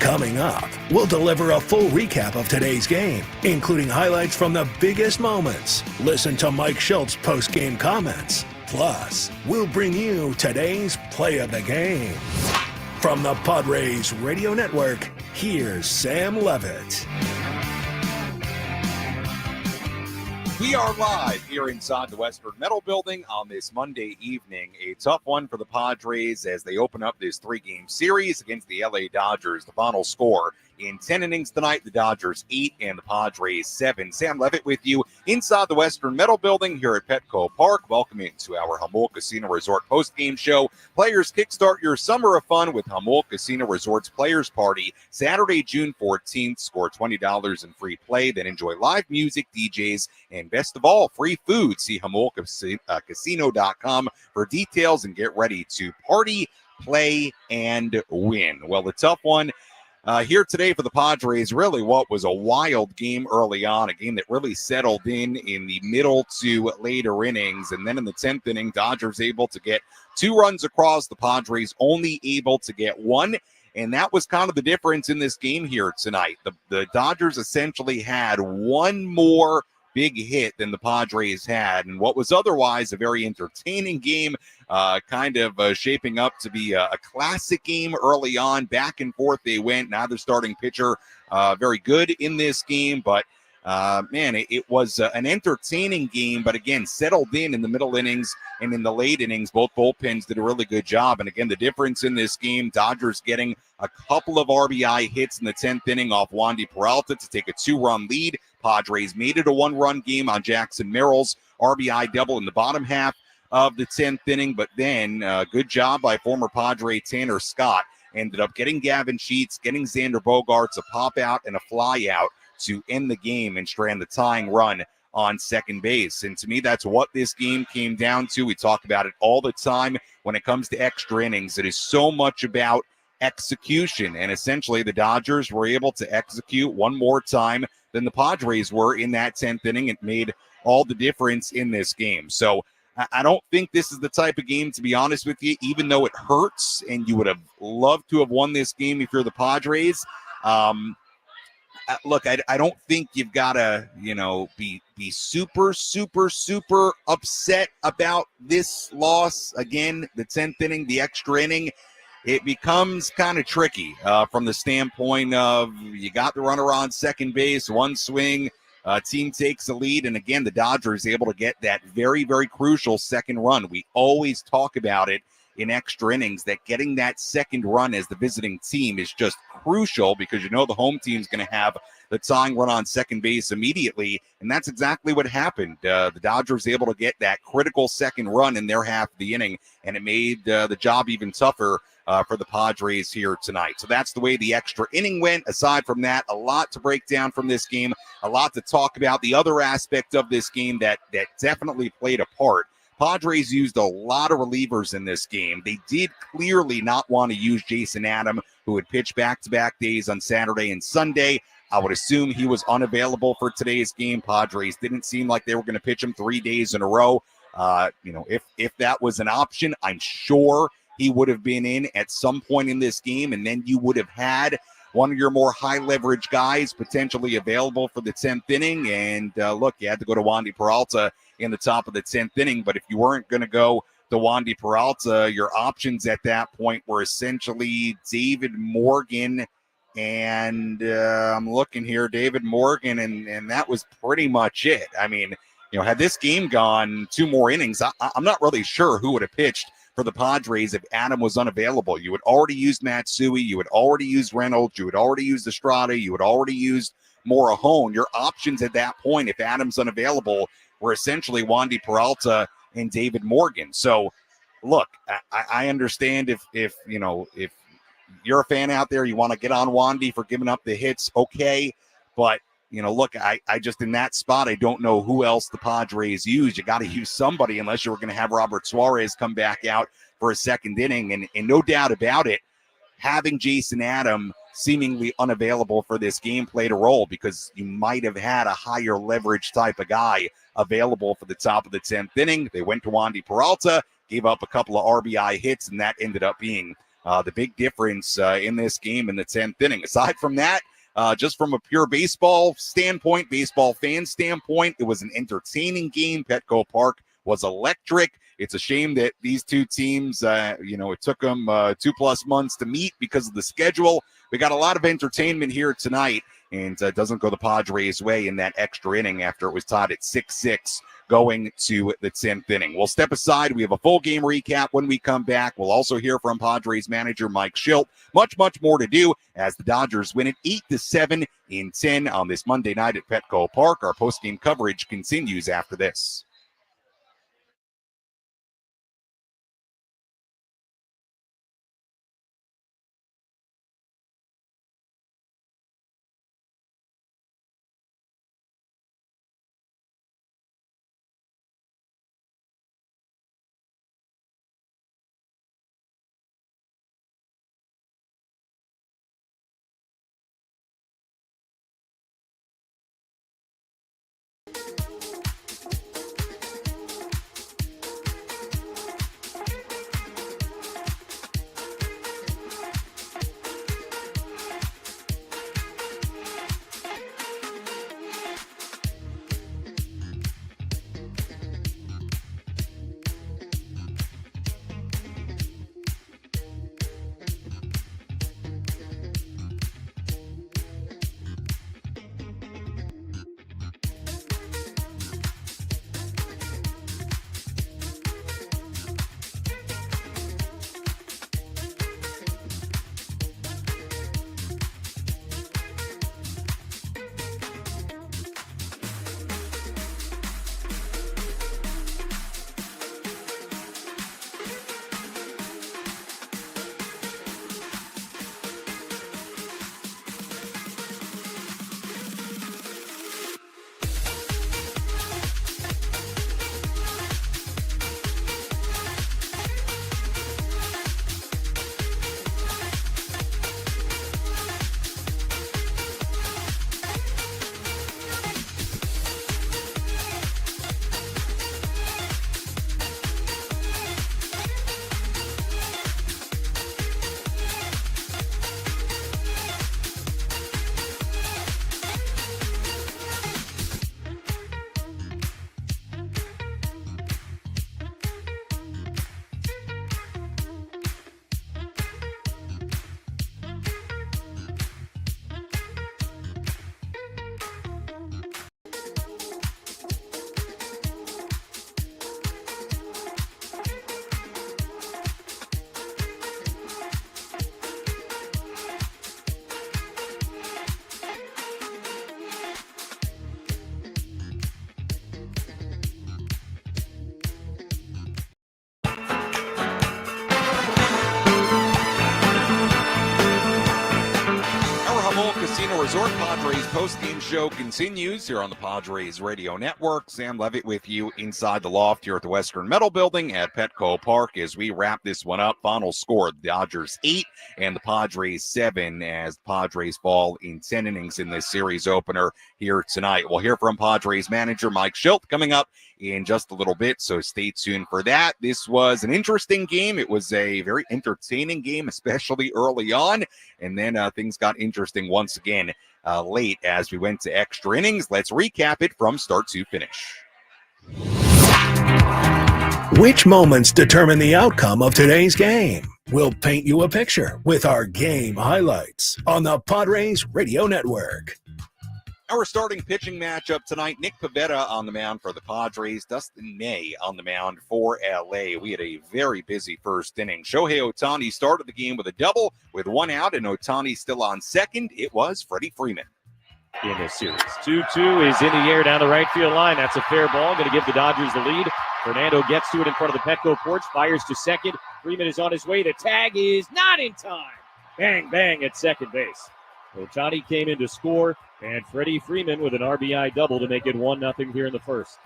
Coming up, we'll deliver a full recap of today's game, including highlights from the biggest moments. Listen to Mike Shildt's post-game comments. Plus, we'll bring you today's play of the game. From the Padres Radio Network, here's Sam Levitt. We are live here inside the Western Metal Building on this Monday evening. A tough one for the Padres as they open up this three-game series against the LA Dodgers. The final score in 10 innings tonight, the Dodgers 8 and the Padres 7. Sam Levitt with you inside the Western Metal Building here at Petco Park. Welcome into our Jamul Casino Resort post-game show. Players, kickstart your summer of fun with Jamul Casino Resort's Players Party. Saturday, June 14th. Score $20 in free play. Then enjoy live music, DJs, and best of all, free food. See JamulCasino.com for details and get ready to party, play, and win. Well, a tough one here today for the Padres. Really what was a wild game early on, a game that really settled in the middle to later innings. And then in the 10th inning, Dodgers able to get 2 runs across, the Padres only able to get 1. And that was kind of the difference in this game here tonight. The Dodgers essentially had one more big hit than the Padres had, and what was otherwise a very entertaining game, shaping up to be a classic game early on. Back and forth they went. Neither starting pitcher very good in this game, but it was an entertaining game, but again, settled in the middle innings and in the late innings. Both bullpens did a really good job. And again, the difference in this game, Dodgers getting a couple of RBI hits in the 10th inning off Wandy Peralta to take a 2-run lead. Padres made it a 1-run game on Jackson Merrill's RBI double in the bottom half of the 10th inning. But then good job by former Padre Tanner Scott. Ended up getting Gavin Sheets, getting Xander Bogaerts a pop out and a fly out to end the game and strand the tying run on second base. And to me, that's what this game came down to. We talk about it all the time when it comes to extra innings. It is so much about execution. And essentially, the Dodgers were able to execute one more time than the Padres were in that 10th inning. It made all the difference in this game. So I don't think this is the type of game, to be honest with you, even though it hurts and you would have loved to have won this game if you're the Padres. Look, I don't think you've got to, be super, super, super upset about this loss. Again, the 10th inning, the extra inning, it becomes kind of tricky from the standpoint of you got the runner on second base, one swing, team takes the lead. And again, the Dodgers able to get that very, very crucial second run. We always talk about it in extra innings, that getting that second run as the visiting team is just crucial, because the home team's going to have the tying run on second base immediately, and that's exactly what happened. The Dodgers able to get that critical second run in their half of the inning, and it made the job even tougher for the Padres here tonight. So that's the way the extra inning went. Aside from that, a lot to break down from this game, a lot to talk about. The other aspect of this game that definitely played a part, Padres used a lot of relievers in this game. They did clearly not want to use Jason Adam, who had pitched back-to-back days on Saturday and Sunday. I would assume he was unavailable for today's game. Padres didn't seem like they were going to pitch him 3 days in a row. If that was an option, I'm sure he would have been in at some point in this game, and then you would have had one of your more high-leverage guys potentially available for the 10th inning. And look, you had to go to Wandy Peralta in the top of the 10th inning. But if you weren't going to go to Wandy Peralta, your options at that point were essentially David Morgan. And I'm looking here, David Morgan, and that was pretty much it. I mean, had this game gone 2 more innings, I'm not really sure who would have pitched for the Padres if Adam was unavailable. You had already used Matsui, you had already used Reynolds, you had already used Estrada, you had already used Morahone. Your options at that point, if Adam's unavailable, were essentially Wandy Peralta and David Morgan. So, look, I understand if you're a fan out there, you want to get on Wandy for giving up the hits, okay. But, look, I just in that spot, I don't know who else the Padres used. You got to use somebody unless you were going to have Robert Suarez come back out for a second inning. And no doubt about it, having Jason Adam seemingly unavailable for this game played a role, because you might have had a higher leverage type of guy available for the top of the 10th inning. They went to Wandy Peralta, gave up a couple of RBI hits, and that ended up being the big difference in this game in the 10th inning. Aside from that, just from a pure baseball standpoint, baseball fan standpoint, it was an entertaining game. Petco Park was electric. It's a shame that these two teams, it took them 2+ months to meet because of the schedule. We got a lot of entertainment here tonight, and it doesn't go the Padres' way in that extra inning after it was tied at 6-6 going to the 10th inning. We'll step aside. We have a full game recap when we come back. We'll also hear from Padres manager Mike Shildt. Much, much more to do as the Dodgers win it 8-7 in 10 on this Monday night at Petco Park. Our postgame coverage continues after this. Casino Resort Padres post-game show continues here on the Padres Radio Network. Sam Levitt with you inside the loft here at the Western Metal Building at Petco Park as we wrap this one up. Final score, the Dodgers 8 and the Padres 7 as the Padres fall in 10 innings in this series opener here tonight. We'll hear from Padres manager Mike Shildt coming up in just a little bit, so stay tuned for that. This was an interesting game. It was a very entertaining game, especially early on, and then things got interesting once again late as we went to extra innings. Let's recap it from start to finish. Which moments determine the outcome of today's game? We'll paint you a picture with our game highlights on the Padres Radio Network. Our starting pitching matchup tonight, Nick Pivetta on the mound for the Padres, Dustin May on the mound for LA. We had a very busy first inning. Shohei Ohtani started the game with a double with one out, and Ohtani still on second. It was Freddie Freeman. In this series. 2-2 is in the air down the right field line. That's a fair ball. Going to give the Dodgers the lead. Fernando gets to it in front of the Petco porch, fires to second. Freeman is on his way. The tag is not in time. Bang, bang at second base. Ohtani came in to score, and Freddie Freeman with an RBI double to make it 1-0 here in the first.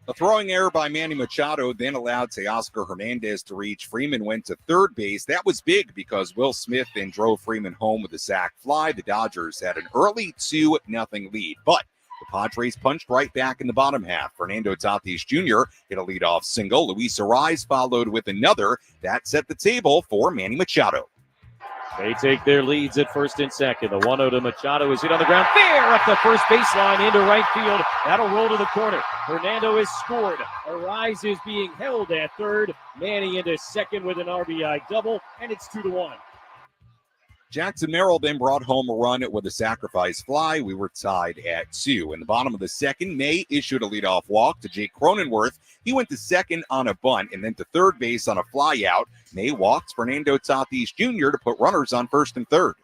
A throwing error by Manny Machado then allowed Teoscar Hernandez to reach. Freeman went to third base. That was big because Will Smith then drove Freeman home with a sac fly. The Dodgers had an early 2-0 lead, but the Padres punched right back in the bottom half. Fernando Tatis Jr. hit a leadoff single. Luis Arraez followed with another. That set the table for Manny Machado. They take their leads at first and second. The 1-0 to Machado is hit on the ground. Fair up the first baseline into right field. That'll roll to the corner. Fernando has scored. Arraez is being held at third. Manny into second with an RBI double, and it's 2-1. Jackson Merrill then brought home a run with a sacrifice fly. We were tied at 2. In the bottom of the second, May issued a leadoff walk to Jake Cronenworth. He went to second on a bunt and then to third base on a fly out. May walks Fernando Tatis Jr. to put runners on first and third.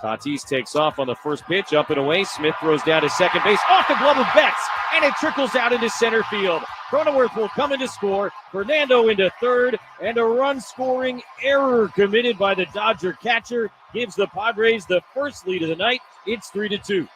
Tatis takes off on the first pitch, up and away. Smith throws down to second base, off the glove of Betts, and it trickles out into center field. Cronenworth will come in to score. Fernando into third, and a run-scoring error committed by the Dodger catcher gives the Padres the first lead of the night. It's 3-2.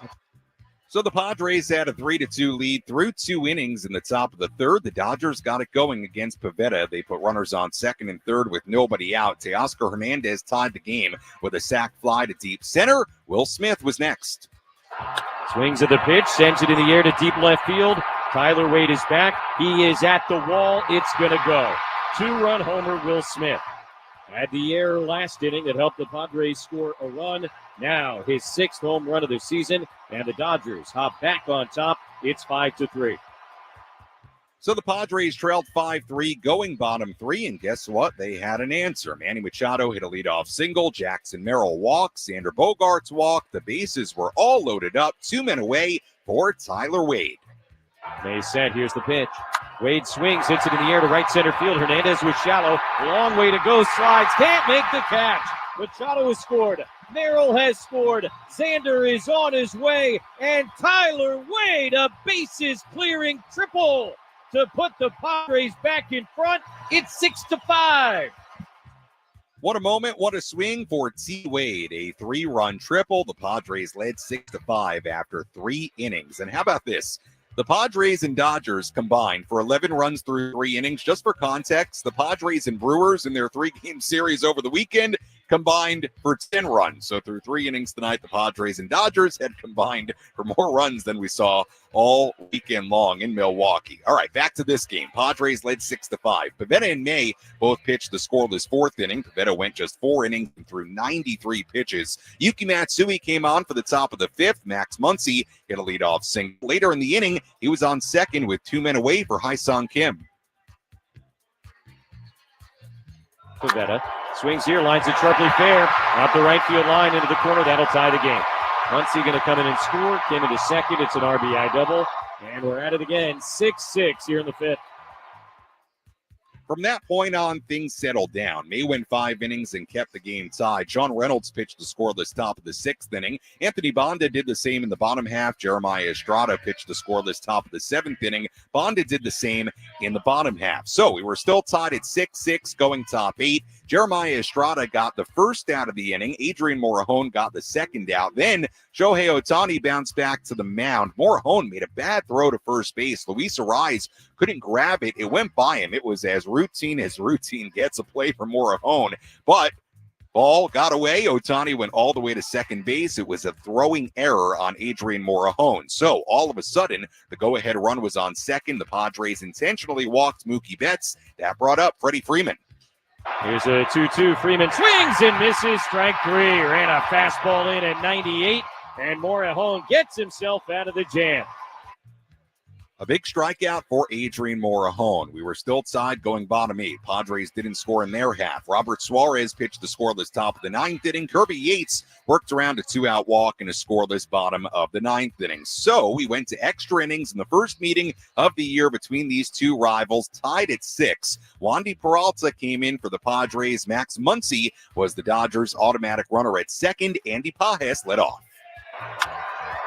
So the Padres had a 3-2 lead through 2 innings in the top of the third. The Dodgers got it going against Pivetta. They put runners on second and third with nobody out. Teoscar Hernandez tied the game with a sac fly to deep center. Will Smith was next. Swings at the pitch, sends it in the air to deep left field. Tyler Wade is back. He is at the wall. It's going to go. 2-run homer, Will Smith. Had the error last inning that helped the Padres score a run. Now his 6th home run of the season, and the Dodgers hop back on top. It's 5-3. So the Padres trailed 5-3 going bottom 3, and guess what? They had an answer. Manny Machado hit a leadoff single. Jackson Merrill walked. Xander Bogaerts walked. The bases were all loaded up. 2 men away for Tyler Wade. May set. Here's the pitch. Wade swings, hits it in the air to right center field. Hernandez was shallow. Long way to go. Slides. Can't make the catch. Machado has scored. Merrill has scored. Xander is on his way. And Tyler Wade, a bases clearing triple to put the Padres back in front. It's 6-5. What a moment, what a swing for T. Wade. A 3-run triple. The Padres led 6-5 after 3 innings. And how about this? The Padres and Dodgers combined for 11 runs through 3 innings. Just for context, the Padres and Brewers in their 3-game series over the weekend combined for 10 runs. So through 3 innings tonight, the Padres and Dodgers had combined for more runs than we saw all weekend long in Milwaukee. All right, back to this game. Padres led 6-5. Pivetta and May both pitched the scoreless 4th inning. Pivetta went just 4 innings and threw 93 pitches. Yuki Matsui came on for the top of the 5th. Max Muncy hit a leadoff single. Later in the inning, he was on second with 2 men away for Hai-Sung Kim. Pivetta swings here, lines it sharply fair. Out the right field line into the corner. That'll tie the game. Muncy going to come in and score. Came into second. It's an RBI double. And we're at it again. 6-6 here in the 5th. From that point on, things settled down. May went 5 innings and kept the game tied. Sean Reynolds pitched the scoreless top of the 6th inning. Anthony Bonda did the same in the bottom half. Jeremiah Estrada pitched the scoreless top of the 7th inning. Bonda did the same in the bottom half. So we were still tied at 6-6 going top 8. Jeremiah Estrada got the first out of the inning. Adrian Morejon got the second out. Then Shohei Ohtani bounced back to the mound. Morejon made a bad throw to first base. Luis Arraez couldn't grab it. It went by him. It was as routine gets, a play for Morejon. But ball got away. Ohtani went all the way to second base. It was a throwing error on Adrian Morejon. So all of a sudden, the go-ahead run was on second. The Padres intentionally walked Mookie Betts. That brought up Freddie Freeman. Here's a 2-2. Freeman swings and misses. Strike 3. Ran a fastball in at 98. And Morejon gets himself out of the jam. A big strikeout for Adrian Morejon. We were still tied going bottom 8. Padres didn't score in their half. Robert Suarez pitched the scoreless top of the 9th inning. Kirby Yates worked around a 2-out walk in a scoreless bottom of the 9th inning. So we went to extra innings in the first meeting of the year between these two rivals, tied at 6. Wandy Peralta came in for the Padres. Max Muncy was the Dodgers' automatic runner at second. Andy Pages led off.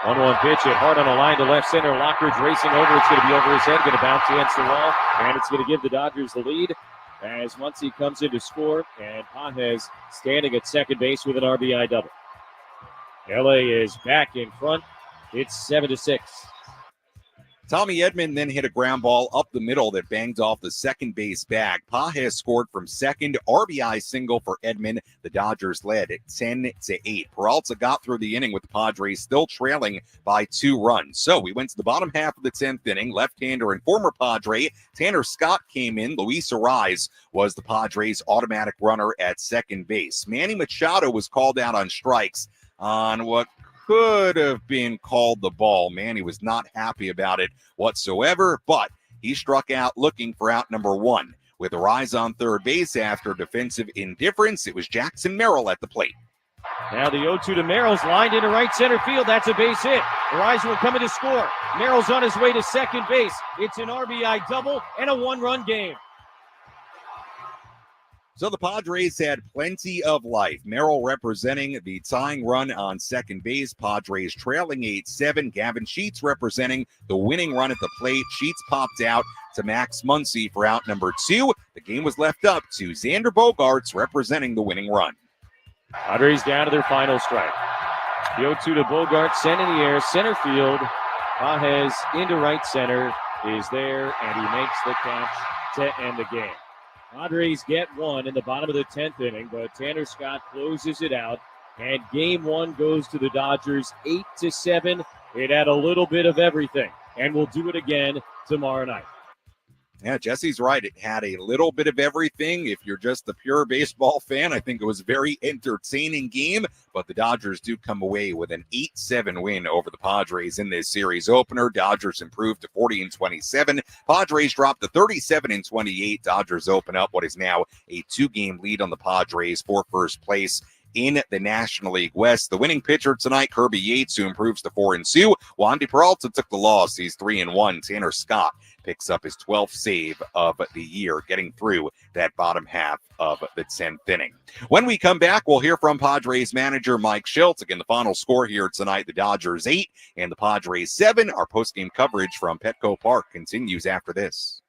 1-1 pitch hit hard on a line to left center. Lockridge racing over. It's going to be over his head. Going to bounce against the wall. And it's going to give the Dodgers the lead as Muncy comes in to score. And Pages standing at second base with an RBI double. LA is back in front. It's 7-6. Tommy Edman then hit a ground ball up the middle that banged off the second base bag. Pages scored from second, RBI single for Edman. The Dodgers led at 10-8. Peralta got through the inning with the Padres still trailing by 2 runs. So we went to the bottom half of the 10th inning. Left-hander and former Padre Tanner Scott came in. Luis Ariz was the Padres' automatic runner at second base. Manny Machado was called out on strikes on what could have been called the ball. Manny was not happy about it whatsoever, but he struck out looking for out number 1. With Ariz on third base after defensive indifference, it was Jackson Merrill at the plate. Now the 0-2 to Merrill's lined into right center field. That's a base hit. Ariz will come in to score. Merrill's on his way to second base. It's an RBI double and a 1-run game. So the Padres had plenty of life. Merrill representing the tying run on second base. Padres trailing 8-7. Gavin Sheets representing the winning run at the plate. Sheets popped out to Max Muncy for out number 2. The game was left up to Xander Bogaerts representing the winning run. Padres down to their final strike. The 0-2 to Bogaerts, sent in the air, center field. Pages into right center is there, and he makes the catch to end the game. Padres get 1 in the bottom of the 10th inning, but Tanner Scott closes it out, and game 1 goes to the Dodgers 8-7. It had a little bit of everything, and we'll do it again tomorrow night. Yeah, Jesse's right. It had a little bit of everything. If you're just a pure baseball fan, I think it was a very entertaining game, but the Dodgers do come away with an 8-7 win over the Padres in this series opener. Dodgers improved to 40-27. Padres dropped to 37-28. Dodgers open up what is now a 2-game lead on the Padres for first place in the National League West. The winning pitcher tonight, Kirby Yates, who improves to 4-2. Wandy Peralta took the loss. He's 3-1. Tanner Scott picks up his 12th save of the year, getting through that bottom half of the 10th inning. When we come back, we'll hear from Padres manager Mike Shildt. Again, the final score here tonight, the Dodgers 8 and the Padres 7. Our postgame coverage from Petco Park continues after this.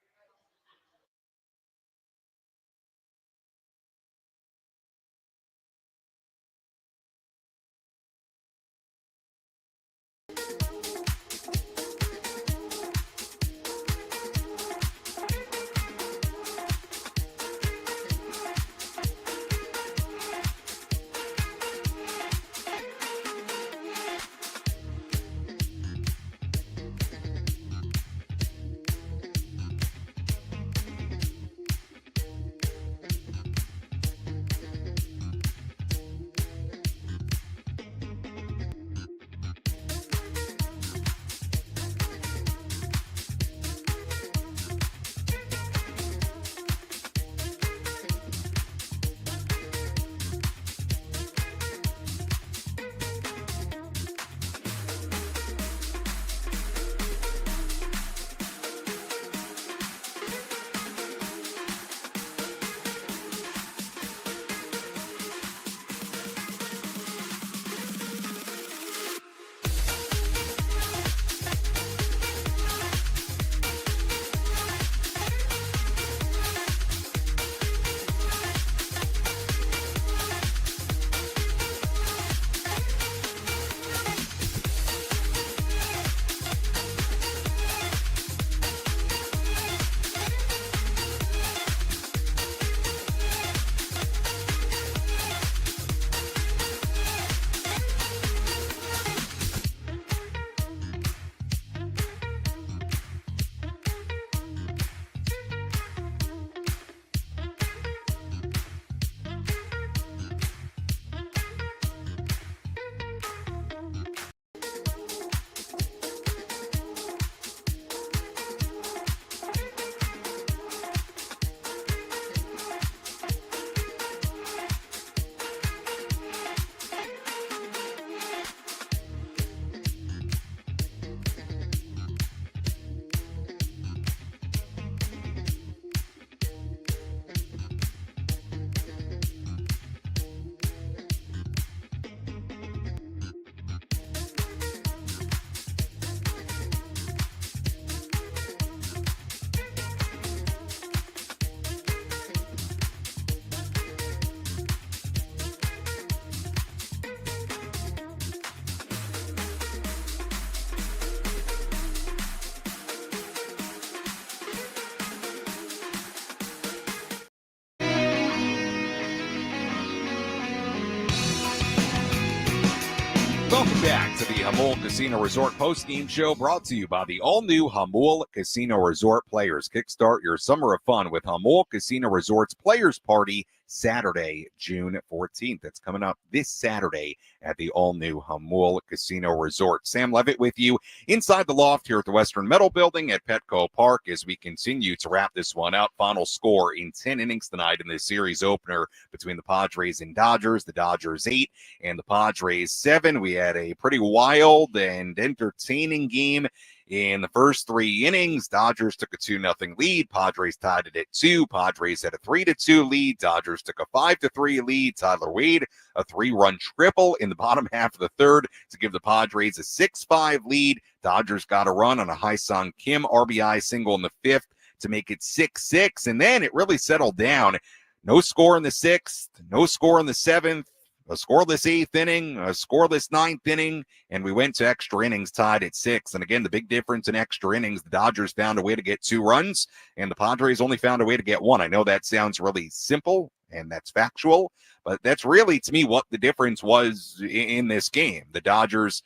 Welcome back to the Jamul Casino Resort postgame show, brought to you by the all-new Jamul Casino Resort Players. Kickstart your summer of fun with Jamul Casino Resort's Players Party Saturday, June 14th. That's coming up this Saturday at the all-new Jamul Casino Resort. Sam Levitt with you inside the loft here at the Western Metal Building at Petco Park as we continue to wrap this one up. Final score in 10 innings tonight in this series opener between the Padres and Dodgers. The Dodgers 8 and the Padres 7. We had a pretty wild and entertaining game in the first 3 innings. Dodgers took a 2-0 lead. Padres tied it at 2. Padres had a 3-2 lead. Dodgers took a 5-3 lead. Tyler Wade, a 3-run triple in the bottom half of the third to give the Padres a 6-5 lead. Dodgers got a run on a Hai-Sung Kim RBI single in the 5th to make it 6-6. And then it really settled down. No score in the 6th, no score in the 7th. A scoreless 8th inning, a scoreless 9th inning, and we went to extra innings tied at 6. And again, the big difference in extra innings, the Dodgers found a way to get 2 runs, and the Padres only found a way to get 1. I know that sounds really simple, and that's factual, but that's really, to me, what the difference was in this game. The Dodgers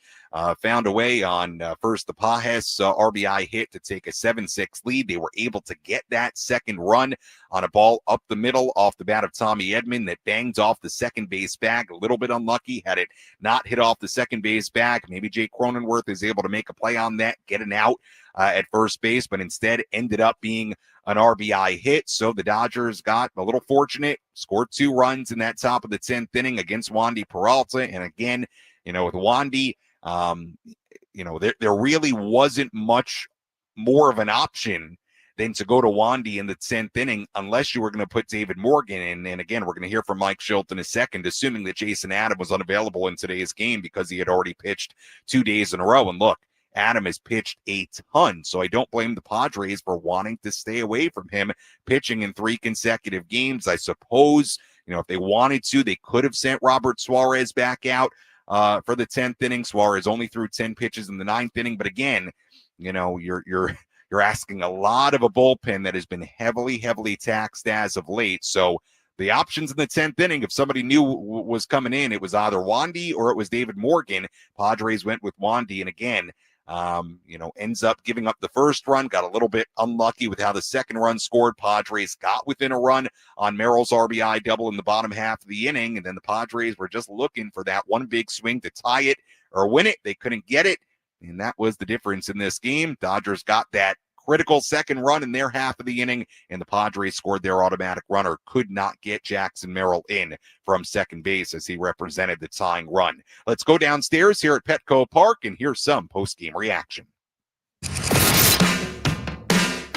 found a way on first the Pajes RBI hit to take a 7-6 lead. They were able to get that second run on a ball up the middle off the bat of Tommy Edman that banged off the second base bag. A little bit unlucky. Had it not hit off the second base bag, maybe Jake Cronenworth is able to make a play on that, get an out at first base, but instead ended up being an RBI hit. So the Dodgers got a little fortunate, scored 2 runs in that top of the 10th inning against Wandy Peralta. And again, with Wandy, there really wasn't much more of an option than to go to Wandy in the 10th inning unless you were going to put David Morgan in. And again, we're going to hear from Mike Shildt in a second, assuming that Jason Adam was unavailable in today's game because he had already pitched 2 days in a row. And look, Adam has pitched a ton, so I don't blame the Padres for wanting to stay away from him pitching in 3 consecutive games. I suppose, if they wanted to, they could have sent Robert Suarez back out for the 10th inning. Suarez only threw 10 pitches in the 9th inning, but again, you're asking a lot of a bullpen that has been heavily taxed as of late. So the options in the 10th inning, if somebody new was coming in, it was either Wandy or it was David Morgan. Padres went with Wandy, and again, ends up giving up the first run, got a little bit unlucky with how the second run scored. Padres got within a run on Merrill's RBI double in the bottom half of the inning, and then the Padres were just looking for that one big swing to tie it or win it. They couldn't get it, and that was the difference in this game. Dodgers got that critical second run in their half of the inning, and the Padres scored their automatic runner. Could not get Jackson Merrill in from second base as he represented the tying run. Let's go downstairs here at Petco Park and hear some post-game reaction.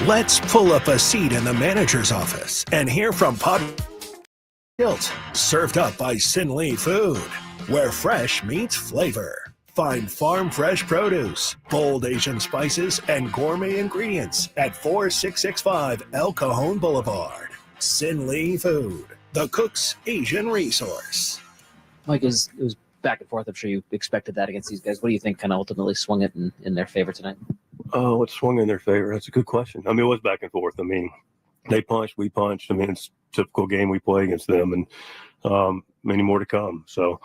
Let's pull up a seat in the manager's office and hear from Shildt, served up by Sin Lee Food, where fresh meets flavor. Find farm fresh produce, bold Asian spices, and gourmet ingredients at 4665 El Cajon Boulevard. Sin Lee Food, the cook's Asian resource. Mike, it was back and forth. I'm sure you expected that against these guys. What do you think kind of ultimately swung it in their favor tonight? Oh, what swung in their favor? That's a good question. I mean, it was back and forth. I mean, they punched, we punched. I mean, it's a typical game we play against them, and many more to come. So,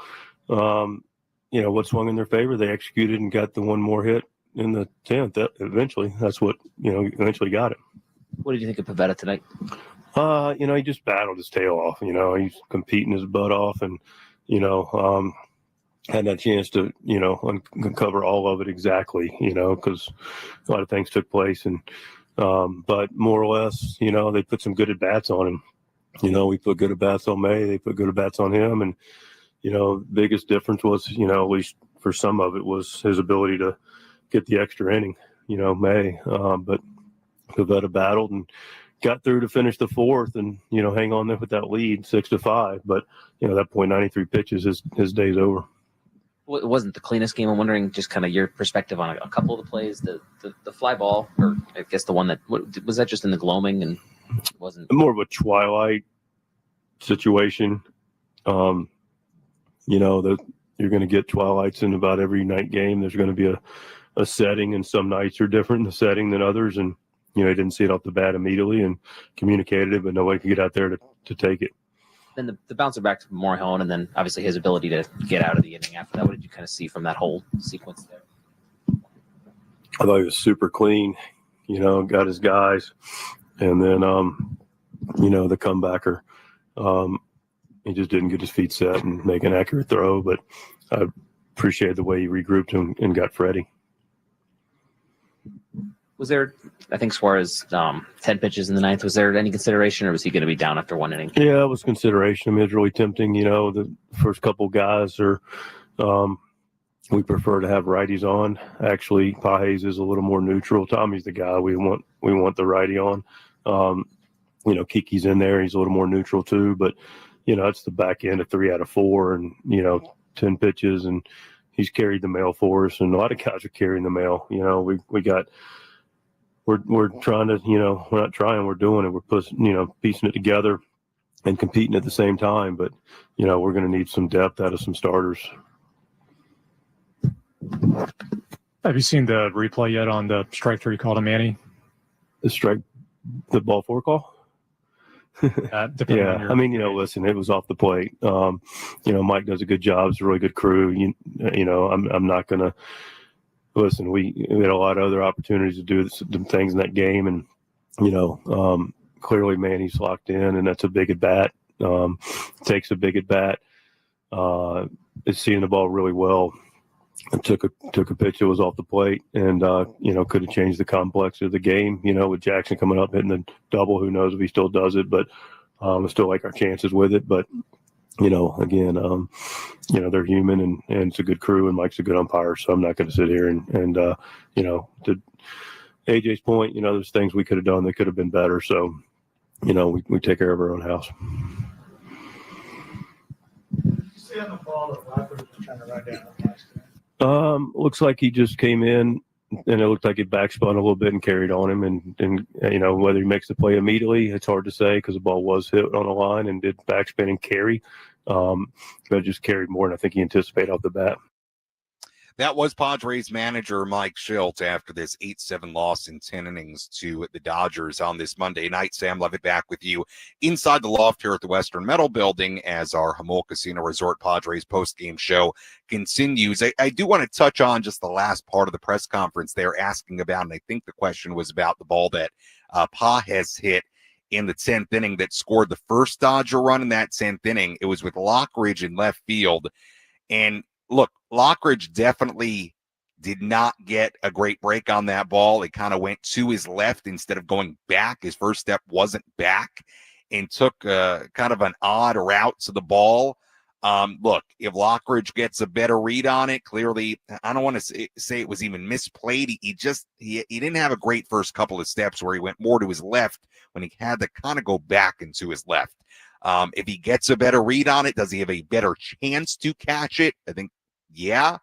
what swung in their favor, they executed and got the one more hit in the 10th. Eventually, that's what, eventually got it. What did you think of Pivetta tonight? He just battled his tail off. He's competing his butt off, and, had that chance to, uncover all of it exactly, because a lot of things took place. And, but more or less, they put some good at-bats on him. We put good at-bats on May. They put good at-bats on him. And, biggest difference was, at least for some of it, was his ability to get the extra inning, May. But Pivetta battled and got through to finish the 4th and, hang on there with that lead 6-5. But, at that point, 93 pitches, his day's over. Well, it wasn't the cleanest game. I'm wondering just kind of your perspective on a couple of the plays, the fly ball, or I guess the one that was that just in the gloaming and wasn't more of a twilight situation. That you're going to get twilights in about every night game. There's going to be a setting, and some nights are different in the setting than others. And, he didn't see it off the bat immediately and communicated it, but nobody could get out there to take it. Then the bouncer back to Morejon, and then obviously his ability to get out of the inning after that. What did you kind of see from that whole sequence there? I thought he was super clean, got his guys. And then, the comebacker, he just didn't get his feet set and make an accurate throw. But I appreciated the way he regrouped him and got Freddie. Was there, I think Suarez, 10 pitches in the ninth. Was there any consideration, or was he going to be down after one inning? Yeah, it was consideration. I mean, it's really tempting. The first couple guys are, we prefer to have righties on. Actually, Pages is a little more neutral. Tommy's the guy we want the righty on. Kiki's in there. He's a little more neutral too. But, it's the back end of 3 out of 4 and, 10 pitches. And he's carried the mail for us. And a lot of guys are carrying the mail. We're trying to, we're not trying, we're doing it. We're piecing it together and competing at the same time. But, we're going to need some depth out of some starters. Have you seen the replay yet on the strike 3 call to Manny? The ball 4 call? Yeah. Listen, it was off the plate. Mike does a good job. It's a really good crew. I'm not going to. Listen, we had a lot of other opportunities to do some things in that game, and clearly Manny's locked in, and that's a big at bat. Takes a big at bat. Is seeing the ball really well. And took a pitch that was off the plate, and could have changed the complex of the game. With Jackson coming up hitting the double, who knows if he still does it? But I still like our chances with it. But again, they're human, and it's a good crew, and Mike's a good umpire, so I'm not going to sit here and to AJ's point, there's things we could have done that could have been better. So, we take care of our own house. See on the ball that Levitt was trying to run down last game. Looks like he just came in, and it looked like he backspun a little bit and carried on him. And whether he makes the play immediately, it's hard to say because the ball was hit on the line and did backspin and carry. But just carried more than I think he anticipated off the bat. That was Padres manager Mike Shildt after this 8-7 loss in 10 innings to the Dodgers on this Monday night. Sam Levitt back with you inside the loft here at the Western Metal Building as our Jamul Casino Resort Padres postgame show continues. I do want to touch on just the last part of the press conference they're asking about, and I think the question was about the ball that Pages hit in the 10th inning that scored the first Dodger run in that 10th inning. It was with Lockridge in left field, and look, Lockridge definitely did not get a great break on that ball. It kind of went to his left instead of going back. His first step wasn't back and took kind of an odd route to the ball. Look, if Lockridge gets a better read on it, clearly, I don't want to say it was even misplayed. He didn't have a great first couple of steps where he went more to his left when he had to kind of go back into his left. If he gets a better read on it, does he have a better chance to catch it? I think, yeah.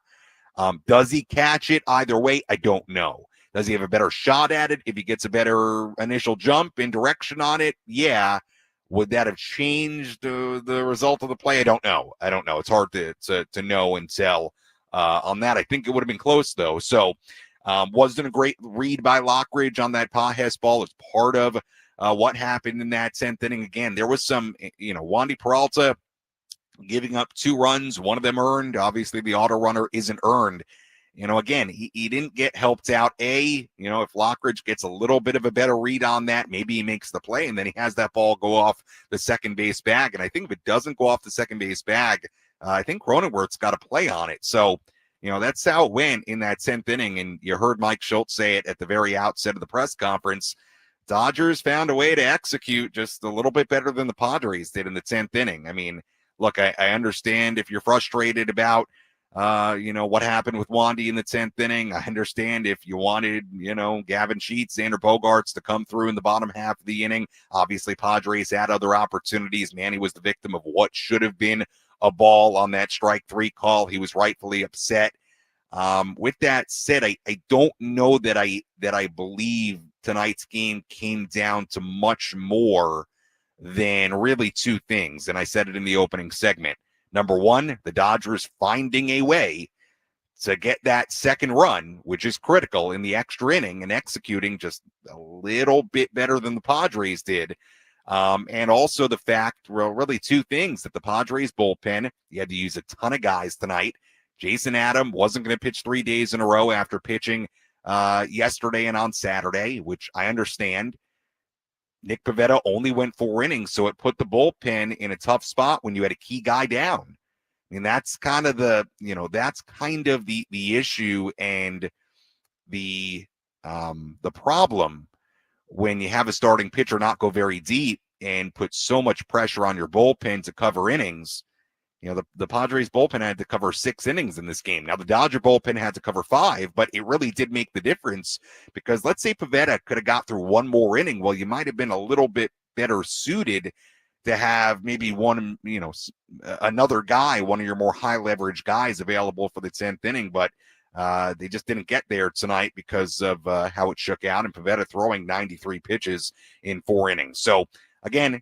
Does he catch it either way? I don't know. Does he have a better shot at it if he gets a better initial jump in direction on it? Yeah. Would that have changed the result of the play? I don't know. It's hard to know and tell on that. I think it would have been close, though. So wasn't a great read by Lockridge on that Pages ball. It's part of what happened in that 10th inning. Again, there was some, Wandy Peralta giving up 2 runs, one of them earned. Obviously, the auto runner isn't earned. Again, he didn't get helped out. If Lockridge gets a little bit of a better read on that, maybe he makes the play, and then he has that ball go off the second base bag. And I think if it doesn't go off the second base bag, I think Cronenworth's got a play on it. So, that's how it went in that 10th inning. And you heard Mike Shildt say it at the very outset of the press conference. Dodgers found a way to execute just a little bit better than the Padres did in the 10th inning. I mean, look, I understand if you're frustrated about, what happened with Wandy in the 10th inning. I understand if you wanted, Gavin Sheets, Xander Bogaerts to come through in the bottom half of the inning. Obviously, Padres had other opportunities. Manny was the victim of what should have been a ball on that strike 3 call. He was rightfully upset. With that said, I don't know that I believe tonight's game came down to much more than really 2 things. And I said it in the opening segment. Number 1, the Dodgers finding a way to get that second run, which is critical in the extra inning, and executing just a little bit better than the Padres did. And also the fact, well, really two things, that the Padres bullpen, you had to use a ton of guys tonight. Jason Adam wasn't going to pitch 3 days in a row after pitching yesterday and on Saturday, which I understand. Nick Pivetta only went 4 innings, so it put the bullpen in a tough spot when you had a key guy down. I mean, that's kind of the issue and the problem when you have a starting pitcher not go very deep and put so much pressure on your bullpen to cover innings. The Padres bullpen had to cover 6 innings in this game. Now, the Dodger bullpen had to cover 5, but it really did make the difference, because let's say Pivetta could have got through 1 more inning. Well, you might have been a little bit better suited to have maybe another guy, one of your more high leverage guys available for the 10th inning, but they just didn't get there tonight because of how it shook out, and Pivetta throwing 93 pitches in 4 innings. So again,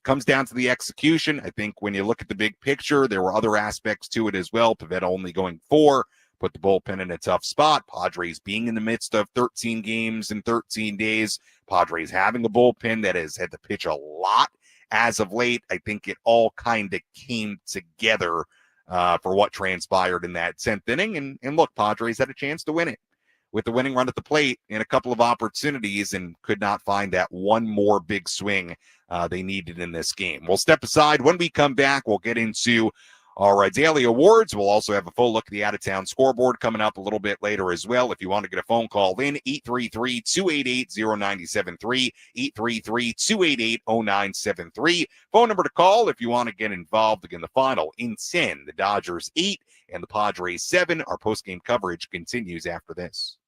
comes down to the execution. I think when you look at the big picture, there were other aspects to it as well. Pivetta only going 4, put the bullpen in a tough spot. Padres being in the midst of 13 games in 13 days. Padres having a bullpen that has had to pitch a lot as of late. I think it all kind of came together for what transpired in that 10th inning. And look, Padres had a chance to win it with the winning run at the plate in a couple of opportunities, and could not find that one more big swing they needed in this game. We'll step aside. When we come back, we'll get into our daily awards. We'll also have a full look at the out-of-town scoreboard coming up a little bit later as well. If you want to get a phone call in, 833-288-0973, 833-288-0973. Phone number to call if you want to get involved. Again, the final in 10, the Dodgers 8 and the Padres 7. Our postgame coverage continues after this.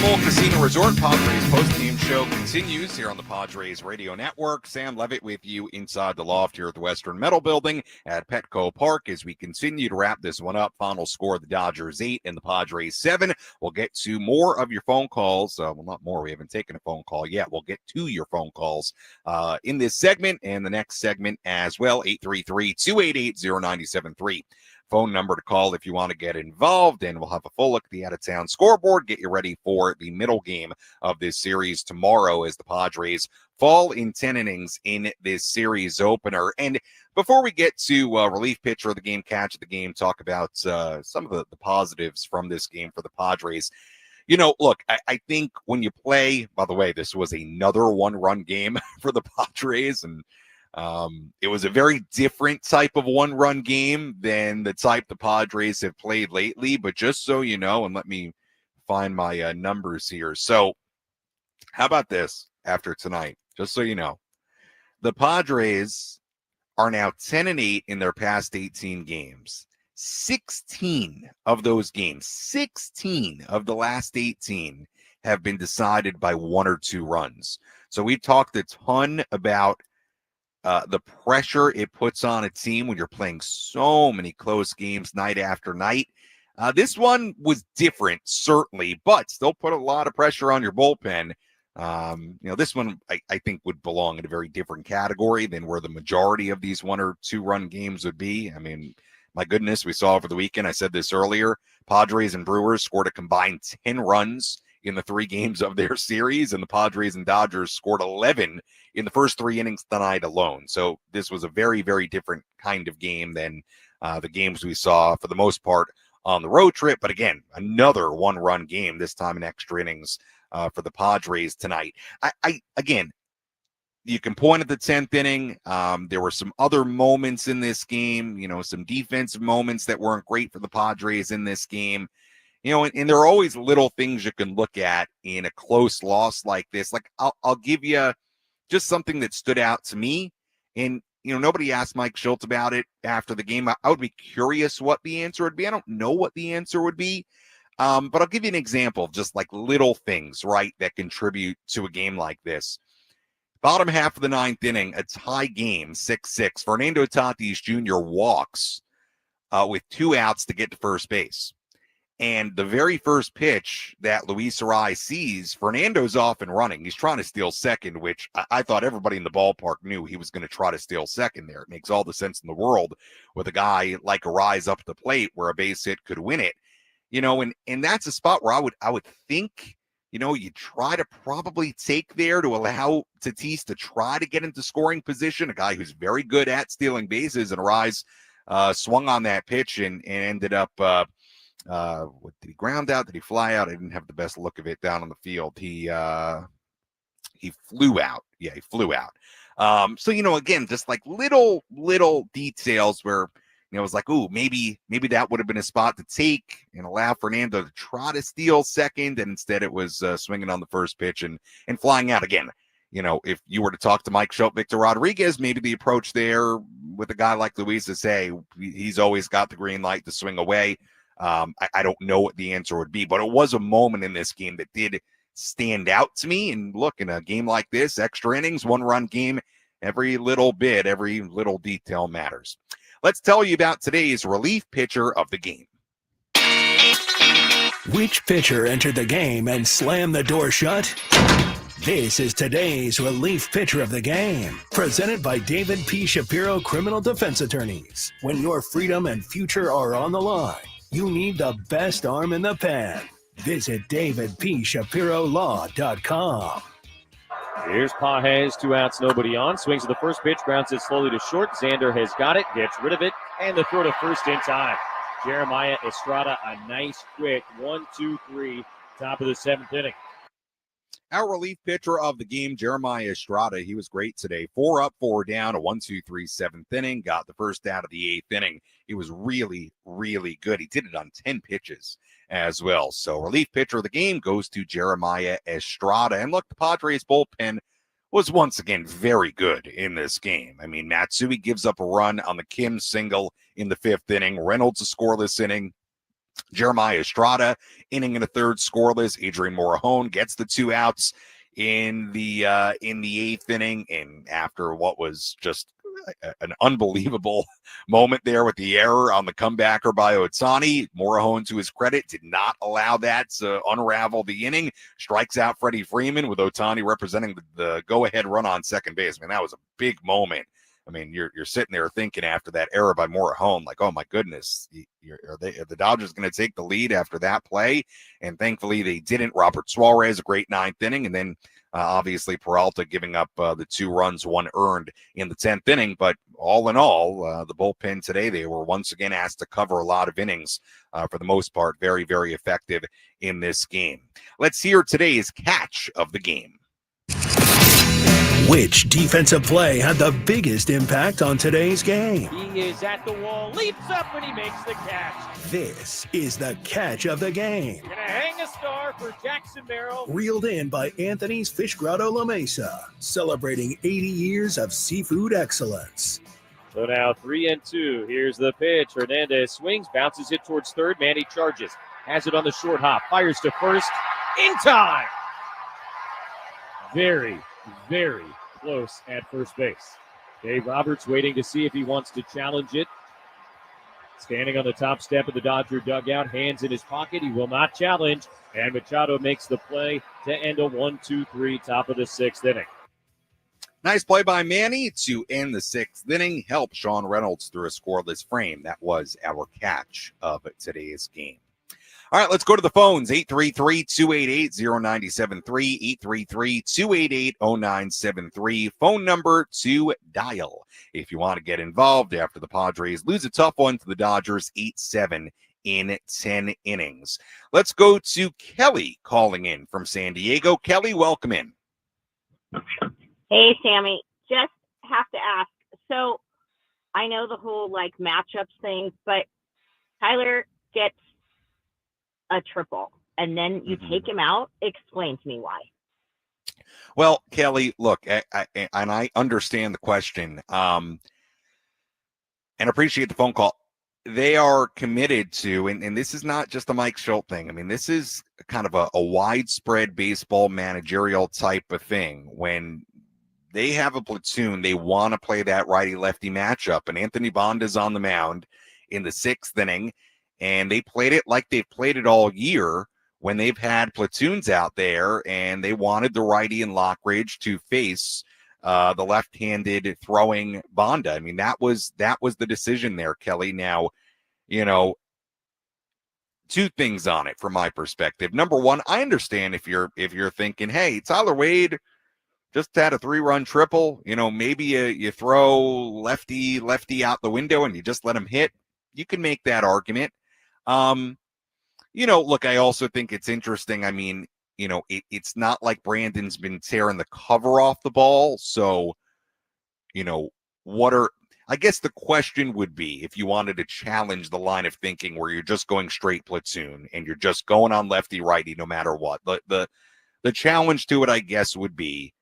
Jamul Casino Resort Padres post-game show continues here on the Padres Radio Network. Sam Levitt with you inside the loft here at the Western Metal Building at Petco Park as we continue to wrap this one up. Final score, the Dodgers 8 and the Padres 7. We'll get to more of your phone calls. Well, not more. We haven't taken a phone call yet. We'll get to your phone calls in this segment and the next segment as well. 833-288-0973. Phone number to call if you want to get involved, and we'll have a full look at the out-of-town scoreboard, get you ready for the middle game of this series tomorrow as the Padres fall in 10 innings in this series opener. And before we get to relief pitcher of the game, catch of the game, talk about some of the positives from this game for the Padres. You know, look, I think when you play, by the way, this was another one-run game for the Padres, and it was a very different type of one-run game than the type the Padres have played lately. But just so you know, and let me find my numbers here. So how about this after tonight? Just so you know, the Padres are now 10-8 in their past 18 games. 16 of those games, 16 of the last 18 have been decided by 1 or 2 runs. So we've talked a ton about the pressure it puts on a team when you're playing so many close games night after night. This one was different, certainly, but still put a lot of pressure on your bullpen. This one I think would belong in a very different category than where the majority of these 1 or 2 run games would be. I mean, my goodness, we saw over the weekend, I said this earlier, Padres and Brewers scored a combined 10 runs in the 3 games of their series, and the Padres and Dodgers scored 11 in the first 3 innings tonight alone. So this was a very, very different kind of game than the games we saw for the most part on the road trip. But again, another one-run game, this time in extra innings for the Padres tonight. Again, you can point at the 10th inning. There were some other moments in this game, some defensive moments that weren't great for the Padres in this game. And there are always little things you can look at in a close loss like this. Like I'll give you just something that stood out to me. And, nobody asked Mike Shildt about it after the game. I would be curious what the answer would be. I don't know what the answer would be. But I'll give you an example of just like little things, right, that contribute to a game like this. Bottom half of the 9th inning, a tie game, 6-6. Fernando Tatis Jr. walks with 2 outs to get to first base. And the very first pitch that Luis Arai sees, Fernando's off and running. He's trying to steal second, which I thought everybody in the ballpark knew he was going to try to steal second there. It makes all the sense in the world with a guy like Arai's up at the plate where a base hit could win it. And that's a spot where I would think, you try to probably take there to allow Tatis to try to get into scoring position, a guy who's very good at stealing bases, and Arai's swung on that pitch and ended up what did he ground out? Did he fly out? I didn't have the best look of it down on the field. He flew out. Yeah, he flew out. So again, just like little details where it was like, ooh, maybe that would have been a spot to take and allow Fernando to try to steal second, and instead it was swinging on the first pitch and flying out again. If you were to talk to Mike Shildt, Victor Rodriguez, maybe the approach there with a guy like Luis is, hey, he's always got the green light to swing away. I don't know what the answer would be, but it was a moment in this game that did stand out to me. And look, in a game like this, extra innings, 1-run game, every little bit, every little detail matters. Let's tell you about today's relief pitcher of the game. Which pitcher entered the game and slammed the door shut? This is today's relief pitcher of the game, presented by David P. Shapiro Criminal Defense Attorneys. When your freedom and future are on the line, you need the best arm in the pen. Visit davidpshapirolaw.com. Here's Pages, 2 outs, nobody on. Swings to the first pitch, grounds it slowly to short. Xander has got it, gets rid of it, and the throw to first in time. Jeremiah Estrada, a nice quick 1-2-3, top of the 7th inning. Our relief pitcher of the game, Jeremiah Estrada, he was great today. 4 up, 4 down, a 1-2-3 7th inning. Got the first out of the 8th inning. He was really, really good. He did it on 10 pitches as well. So relief pitcher of the game goes to Jeremiah Estrada. And look, the Padres bullpen was once again very good in this game. I mean, Matsui gives up a run on the Kim single in the 5th inning. Reynolds a scoreless inning. Jeremiah Estrada, inning and a third scoreless. Adrian Morejon gets the 2 outs in the eighth inning, and after what was just an unbelievable moment there with the error on the comebacker by Ohtani, Morejon, to his credit, did not allow that to unravel the inning. Strikes out Freddie Freeman with Ohtani representing the go-ahead run on second base. I mean, that was a big moment. I mean, you're sitting there thinking after that error by Morejon, like, oh my goodness, are the Dodgers going to take the lead after that play? And thankfully they didn't. Robert Suarez, a great ninth inning, and then obviously Peralta giving up the 2 runs, 1 earned in the 10th inning. But all in all, the bullpen today, they were once again asked to cover a lot of innings. For the most part, very, very effective in this game. Let's hear today's catch of the game. Which defensive play had the biggest impact on today's game? He is at the wall, leaps up, and he makes the catch. This is the catch of the game. Gonna hang a star for Jackson Merrill. Reeled in by Anthony's Fish Grotto La Mesa, celebrating 80 years of seafood excellence. So now 3-2. Here's the pitch. Hernandez swings, bounces it towards third. Manny charges, has it on the short hop, fires to first in time. Very, very close at first base. Dave Roberts waiting to see if he wants to challenge it. Standing on the top step of the Dodger dugout, hands in his pocket. He will not challenge. And Machado makes the play to end a 1-2-3 top of the 6th inning. Nice play by Manny to end the 6th inning. Help Sean Reynolds through a scoreless frame. That was our catch of today's game. All right, let's go to the phones. 833-288-0973, 833-288-0973. Phone number to dial if you want to get involved after the Padres lose a tough one to the Dodgers, 8-7 in 10 innings. Let's go to Kelly calling in from San Diego. Kelly, welcome in. Hey, Sammy. Just have to ask. So I know the whole matchups thing, but Tyler gets a triple and then you take him out. Explain to me why. Well, Kelly, look, I understand the question and appreciate the phone call. They are committed to, and this is not just a Mike Shildt thing. I mean, this is kind of a widespread baseball managerial type of thing. When they have a platoon, they want to play that righty-lefty matchup. And Anthony Bonda's on the mound in the 6th inning. And they played it like they've played it all year when they've had platoons out there, and they wanted the righty in Lockridge to face the left-handed throwing Bonda. I mean, that was the decision there, Kelly. Now, 2 things on it from my perspective. Number one, I understand if you're thinking, hey, Tyler Wade just had a 3-run triple. Maybe you throw lefty out the window and you just let him hit. You can make that argument. Look, I also think it's interesting. I mean, it's not like Brandon's been tearing the cover off the ball. So, I guess the question would be, if you wanted to challenge the line of thinking where you're just going straight platoon and you're just going on lefty righty no matter what, the challenge to it, I guess, would be,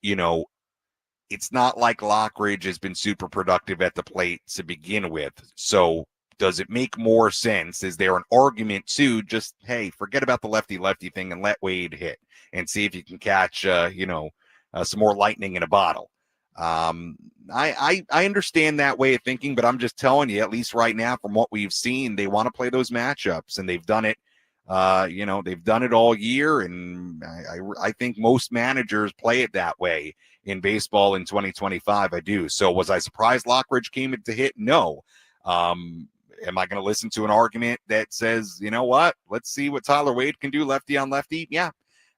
it's not like Lockridge has been super productive at the plate to begin with. So does it make more sense? Is there an argument to just, hey, forget about the lefty-lefty thing and let Wade hit and see if you can catch, some more lightning in a bottle? I understand that way of thinking, but I'm just telling you, at least right now, from what we've seen, they want to play those matchups, and they've done it. They've done it all year, and I think most managers play it that way in baseball in 2025. I do. So was I surprised Lockridge came to hit? No. Am I going to listen to an argument that says, you know what, let's see what Tyler Wade can do lefty on lefty? Yeah.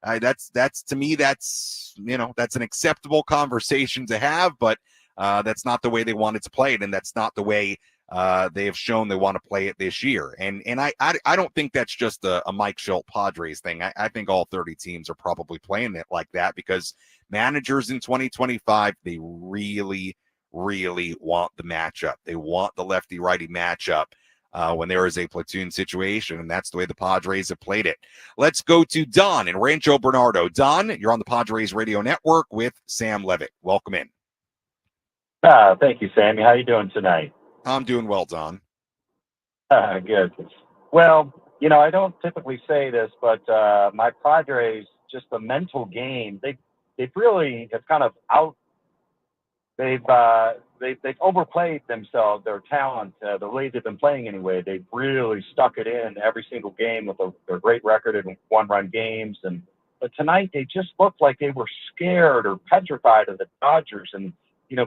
That's to me, that's an acceptable conversation to have, but that's not the way they wanted to play it. And that's not the way they have shown they want to play it this year. And I don't think that's just a Mike Shildt Padres thing. I think all 30 teams are probably playing it like that, because managers in 2025, they really want the matchup. They want the lefty-righty matchup when there is a platoon situation, and that's the way the Padres have played it. Let's go to Don in Rancho Bernardo. Don, you're on the Padres Radio Network with Sam Levitt. Welcome in. Thank you, Sammy. How you doing tonight? I'm doing well, Don. Good. Well, I don't typically say this, but my Padres just the mental game. They've really have kind of they've overplayed themselves, their talent, the way they've been playing anyway. They've really stuck it in every single game with their great record in one-run games. But tonight they just looked like they were scared or petrified of the Dodgers. And,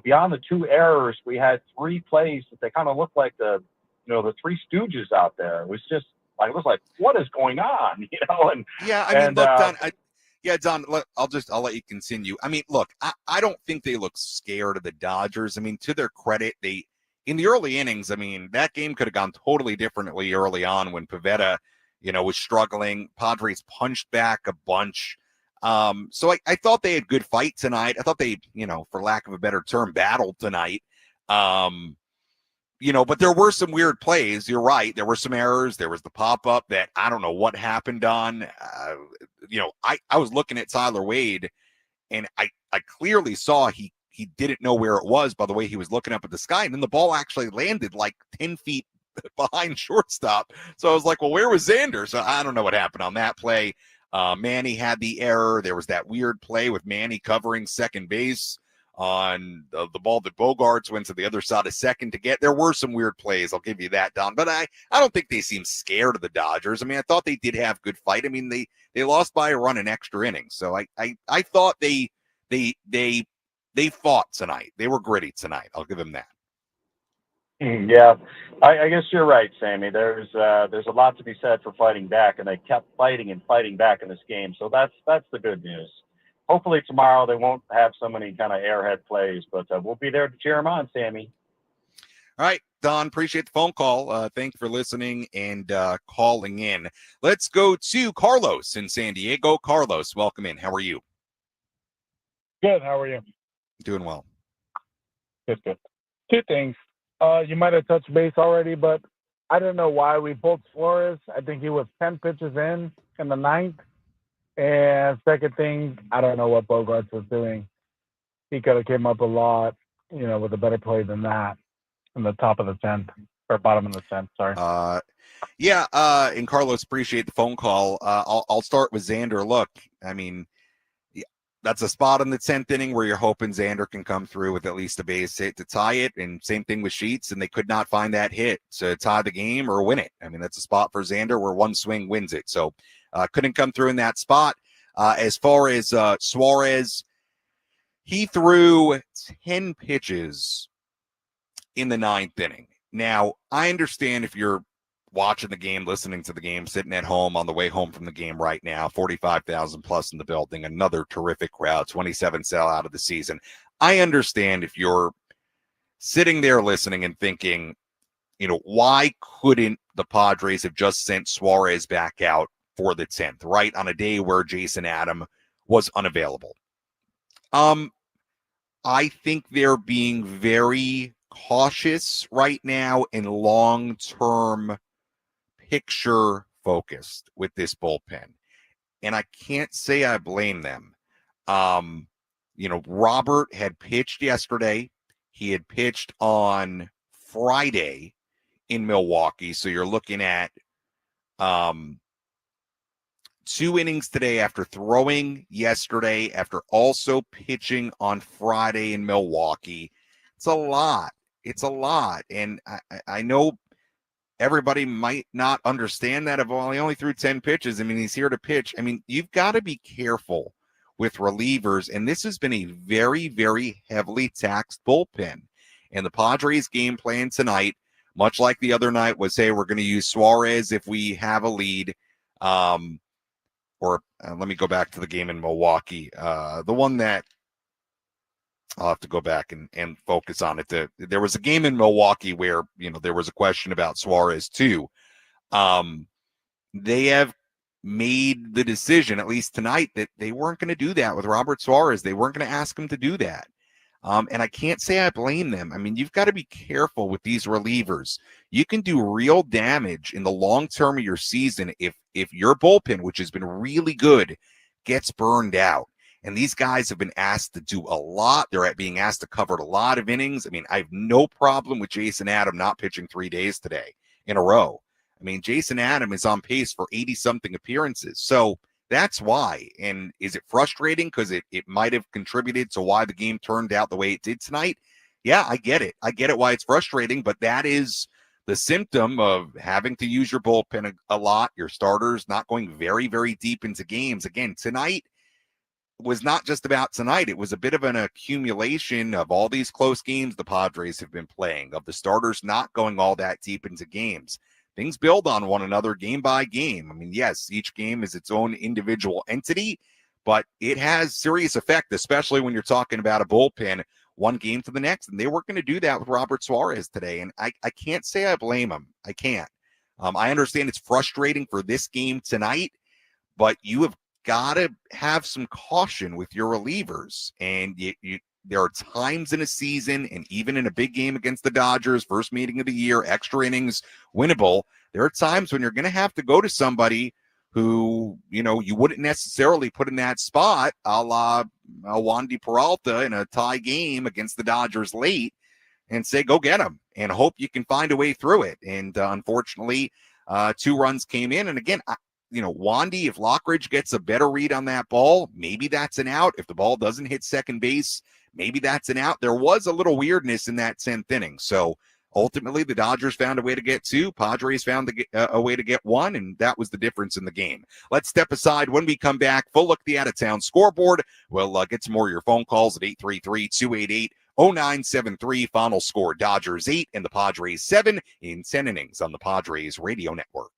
beyond the 2 errors, we had 3 plays that they kind of looked like the Three Stooges out there. It was like, what is going on? And yeah, I mean, look, Don. Don, I'll let you continue. I mean, look, I don't think they look scared of the Dodgers. I mean, to their credit, in the early innings, I mean, that game could have gone totally differently early on when Pivetta, was struggling. Padres punched back a bunch. So I thought they had good fight tonight. I thought they, for lack of a better term, battled tonight. But there were some weird plays. You're right. There were some errors. There was the pop-up that I don't know what happened on. I was looking at Tyler Wade, and I clearly saw he didn't know where it was by the way he was looking up at the sky. And then the ball actually landed like 10 feet behind shortstop. So I was like, well, where was Xander? So I don't know what happened on that play. Manny had the error. There was that weird play with Manny covering second base on the ball that Bogarts went to the other side of second to get. There were some weird plays. I'll give you that, Don. But I don't think they seem scared of the Dodgers. I mean, I thought they did have good fight. I mean, they lost by a run in extra innings. So I thought they fought tonight. They were gritty tonight. I'll give them that. Yeah, I guess you're right, Sammy. There's a lot to be said for fighting back, and they kept fighting and fighting back in this game. So that's the good news. Hopefully tomorrow they won't have so many kind of airhead plays, but we'll be there to cheer them on, Sammy. All right, Don, appreciate the phone call. Thanks for listening and calling in. Let's go to Carlos in San Diego. Carlos, welcome in. How are you? Good. How are you? Doing well. Good. 2 things. You might have touched base already, but I don't know why we pulled Suarez. I think he was 10 pitches in the 9th. And second thing, I don't know what Bogarts was doing. He could have came up a lot, with a better play than that in the top of the 10th or bottom of the 10th. Sorry. And Carlos, appreciate the phone call. I'll start with Xander. Look, I mean, that's a spot in the 10th inning where you're hoping Xander can come through with at least a base hit to tie it. And same thing with Sheets, and they could not find that hit to tie the game or win it. I mean, that's a spot for Xander where one swing wins it. So couldn't come through in that spot. As far as Suarez, he threw 10 pitches in the 9th inning. Now, I understand if you're watching the game, listening to the game, sitting at home on the way home from the game right now, 45,000 plus in the building, another terrific crowd, 27 sellout of the season. I understand if you're sitting there listening and thinking, why couldn't the Padres have just sent Suarez back out for the 10th, right, on a day where Jason Adam was unavailable? I think they're being very cautious right now and long-term picture focused with this bullpen. And I can't say I blame them. Robert had pitched yesterday. He had pitched on Friday in Milwaukee. So you're looking at 2 innings today after throwing yesterday, after also pitching on Friday in Milwaukee. It's a lot. And I know everybody might not understand that. He only threw 10 pitches. I mean, he's here to pitch. I mean, you've got to be careful with relievers. And this has been a very, very heavily taxed bullpen. And the Padres game plan tonight, much like the other night, was, hey, we're going to use Suarez if we have a lead. Let me go back to the game in Milwaukee. The one that I'll have to go back and focus on it. There was a game in Milwaukee where, there was a question about Suarez too. They have made the decision, at least tonight, that they weren't going to do that with Robert Suarez. They weren't going to ask him to do that. And I can't say I blame them. I mean, you've got to be careful with these relievers. You can do real damage in the long term of your season if your bullpen, which has been really good, gets burned out. And these guys have been asked to do a lot. They're being asked to cover a lot of innings. I mean, I have no problem with Jason Adam not pitching 3 days today in a row. I mean, Jason Adam is on pace for 80-something appearances. So That's why. And is it frustrating because it might have contributed to why the game turned out the way it did tonight? Yeah, I get it. I get it why it's frustrating, but that is the symptom of having to use your bullpen a lot, your starters not going very, very deep into games. Again, tonight was not just about tonight. It was a bit of an accumulation of all these close games the Padres have been playing, of the starters not going all that deep into games. Things build on one another game by game. I mean, yes, each game is its own individual entity, but it has serious effect, especially when you're talking about a bullpen one game to the next. And they were going to do that with Robert Suarez today. And I can't say I blame him. I can't. I understand it's frustrating for this game tonight, but you have got to have some caution with your relievers. And there are times in a season, and even in a big game against the Dodgers, first meeting of the year, extra innings, winnable, there are times when you're going to have to go to somebody who, you wouldn't necessarily put in that spot, a la Wandy Peralta in a tie game against the Dodgers late, and say, go get him, and hope you can find a way through it. And unfortunately, 2 runs came in. And again, Wandy, if Lockridge gets a better read on that ball, maybe that's an out. If the ball doesn't hit second base, maybe that's an out. There was a little weirdness in that 10th inning. So ultimately, the Dodgers found a way to get 2. Padres found a way to get 1, and that was the difference in the game. Let's step aside. When we come back, full look at the out-of-town scoreboard. We'll get some more of your phone calls at 833-288-0973. Final score, Dodgers 8 and the Padres 7 in 10 innings on the Padres Radio Network.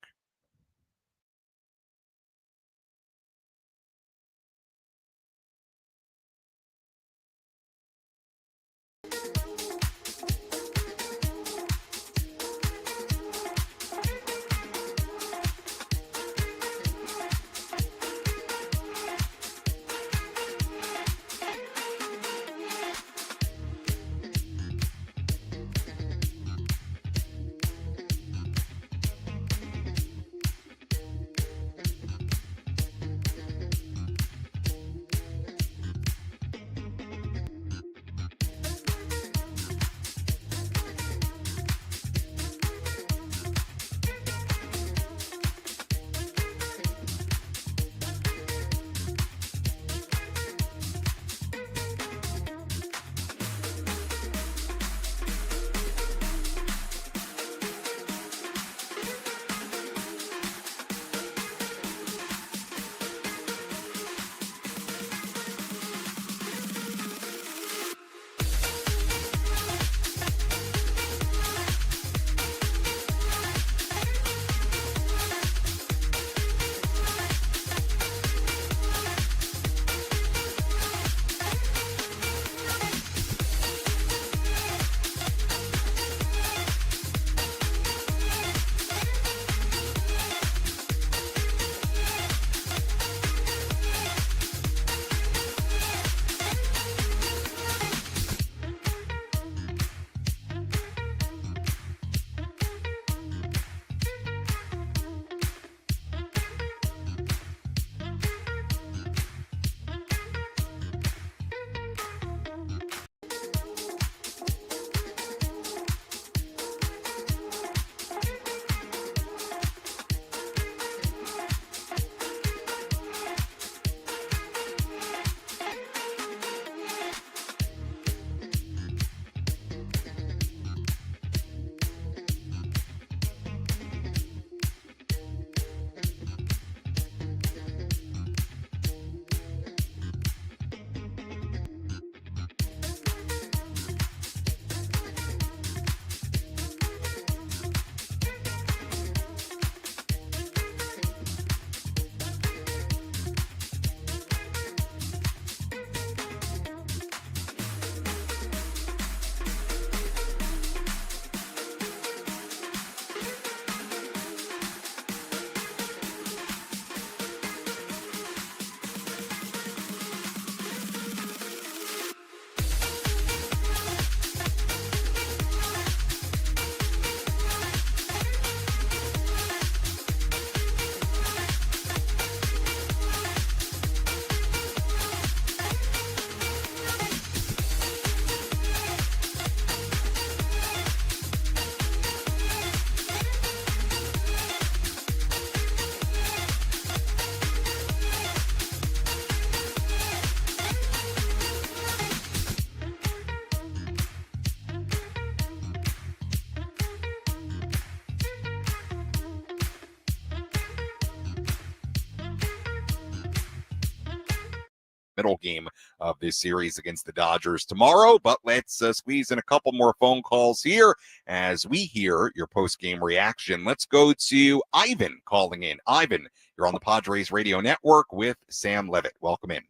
middle game of this series against the Dodgers tomorrow. But let's squeeze in a couple more phone calls here as we hear your post-game reaction. Let's go to Ivan calling in. Ivan, you're on the Padres Radio Network with Sam Levitt. Welcome in.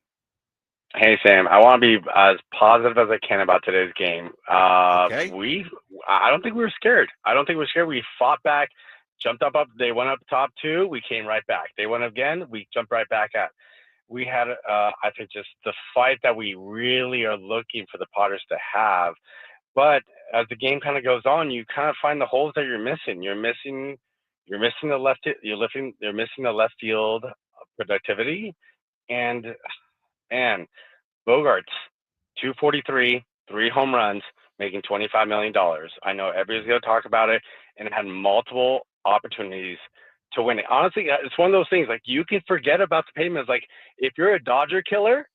Hey, Sam. I want to be as positive as I can about today's game. Okay. I don't think we were scared. We fought back, jumped up. They went up top 2. We came right back. They went again. We jumped right back at. We had, I think, just the fight that we really are looking for the Padres to have. But as the game kind of goes on, you kind of find the holes that you're missing. You're missing the left. You're missing the left field productivity, and Bogarts, 243, 3 home runs, making $25 million. I know everybody's going to talk about it, and it had multiple opportunities to win it. Honestly, it's one of those things, like, you can forget about the payments. Like, if you're a Dodger killer,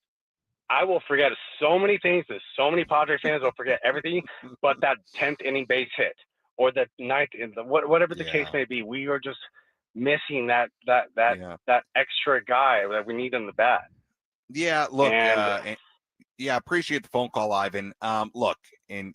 I will forget so many things. There's so many Padres fans will forget everything, but that 10th inning base hit or the 9th, whatever the case may be, we are just missing that extra guy that we need in the bat. Yeah, look, appreciate the phone call, Ivan. Look, I